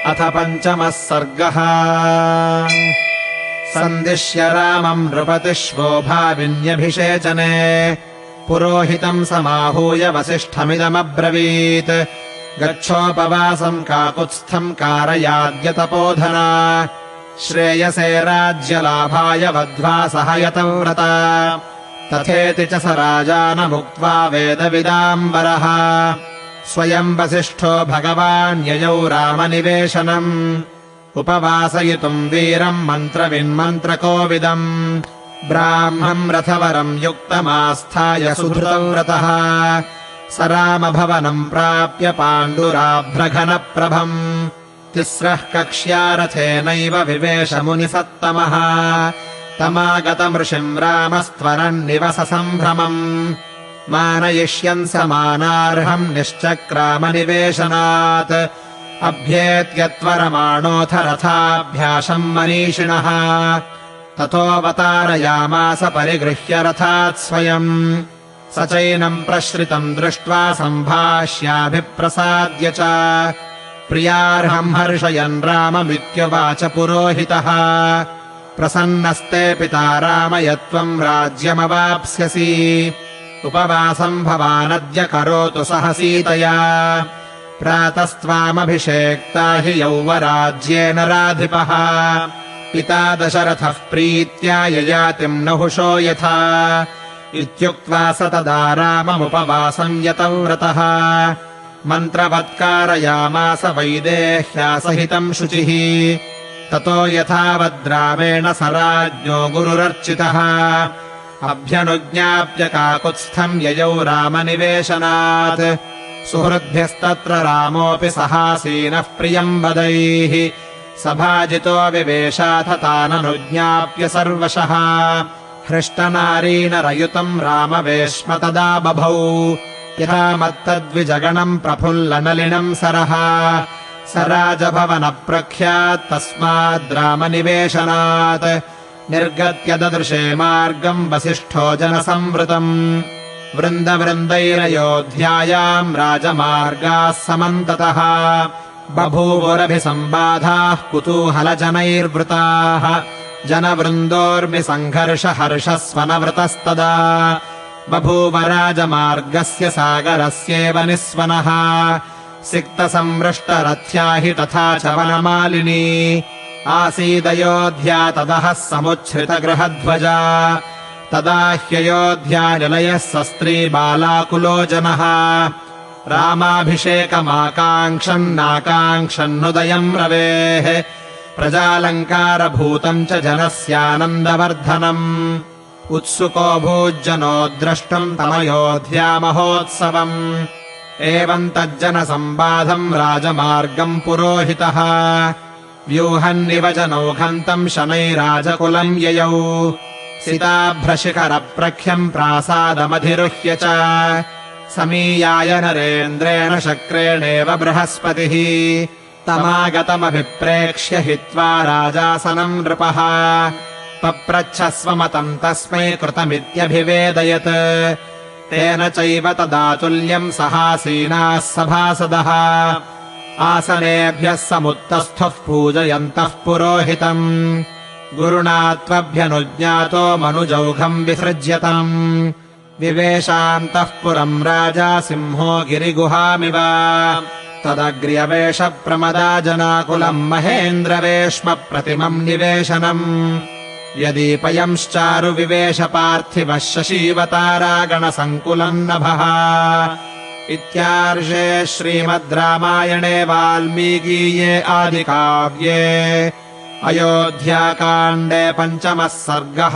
अथ पञ्चमः सर्गः। सन्दिश्य रामम् नृपतिश्वोभाविन्यभिषेचने पुरोहितम् समाहूय वसिष्ठमिदमब्रवीत्। गच्छोपवासम् काकुत्स्थम् कारयाद्यतपोधना श्रेयसे राज्यलाभाय वध्वा सह यतव्रता। तथेति च स राजानमुक्त्वा वेदविदाम्बरः। स्वयम् वसिष्ठो भगवान् ययौ रामनिवेशनम् उपवासयितुम् वीरम् मन्त्रविन्मन्त्रकोविदम्। ब्राह्मम् रथवरम् युक्तमास्थाय सुधृतव्रतः स रामभवनम् प्राप्य पाण्डुराभ्रघनप्रभम्। तिस्रः कक्ष्यारथेनैव विवेशमुनिसत्तमः तमागतमृषिम् रामस्त्वरन्निवस सम्भ्रमम्। मानयिष्यन् समानार्हम् निश्चक्रामनिवेशनात् अभ्येत्यत्वरमाणोऽथ रथाभ्यासम् मनीषिणः। ततोऽवतारयामास परिगृह्य रथात् स्वयम्। स चैनम् प्रश्रितम् दृष्ट्वा सम्भाष्याभिप्रसाद्य च प्रियार्हम् हर्षयन् राममित्युवाच पुरोहितः। प्रसन्नस्ते पिता राम यत्त्वम् राज्यमवाप्स्यसि। उपवासम् भवानद्य करोतु सह सीतया। प्रातस्त्वामभिषेक्ता हि यौवराज्येन राधिपः। पिता दशरथः प्रीत्या ययातिम् नहुषो यथा। इत्युक्त्वा स तदा राममुपवासम् यतव्रतः। मन्त्रवत्कारयामास वैदेह्यासहितम् शुचिः। ततो यथावद्रामेण स राज्ञो गुरुरर्चितः। अभ्यनुज्ञाप्य काकुत्स्थम् ययौ रामनिवेशनात्। सुहृद्भ्यस्तत्र रामोऽपि सहासीनः प्रियम् वदैः। सभाजितो विवेशाथ ताननुज्ञाप्य सर्वशः। हृष्टनारीनरयुतम् रामवेश्म तदा बभौ। यथा मत्तद्विजगणम् प्रफुल्लनलिनम् सरः। स राजभवनप्रख्यात् तस्माद्रामनिवेशनात्। निर्गत्य ददृशे मार्गम् वसिष्ठो जनसंवृतम्। वृन्दवृन्दैरयोध्यायाम् राजमार्गाः समन्ततः। बभूवुरभिसम्बाधाः कुतूहलजनैर्वृताः। जनवृन्दोर्मिसङ्घर्षहर्षस्वनवृतस्तदा। बभूव राजमार्गस्य सागरस्येव निस्वनः। सिक्तसंमृष्टरथ्या हि तथा च वनमालिनी। आसीदयोध्या तदः समुच्छ्रितगृहध्वजा। तदा ह्ययोध्यानिलयः सस्त्रीबालाकुलो जनः। रामाभिषेकमाकाङ्क्षन्नाकाङ्क्षन्नुदयम् रवेः। प्रजालङ्कारभूतम् च जनस्यानन्दवर्धनम्। उत्सुको भूज्जनो द्रष्टुम् तमयोध्यामहोत्सवम्। एवम् तज्जनसम्बाधम् राजमार्गम् पुरोहितः। व्यूहन्निव जनौघन्तम् शनैराजकुलम् ययौ। सिताभ्रशिखरप्रख्यम् प्रासादमधिरुह्य च। समीयाय नरेन्द्रेण शक्रेणेव बृहस्पतिः। तमागतमभिप्रेक्ष्य हित्वा राजासनम् नृपः। पप्रच्छस्वमतम् तस्मै कृतमित्यभिवेदयत्। तेन चैव तदातुल्यम् सहासीनाः सभासदः। आसनेभ्यः समुत्तस्थः पूजयन्तः पुरोहितम्। गुरुणा त्वभ्यनुज्ञातो मनुजौघम् विसृज्यतम्। विवेशान्तः पुरम् राजा सिंहो गिरिगुहामिव। तदग्र्यवेशप्रमदा जनाकुलम् महेन्द्रवेश्म प्रतिमम् निवेशनम्। यदीपयंश्चारुविवेशपार्थिवः शशीवतारागणसङ्कुलम् नभः। इत्यार्षे श्रीमद् रामायणे वाल्मीकीये आदिकाव्ये अयोध्याकाण्डे पञ्चमः सर्गः।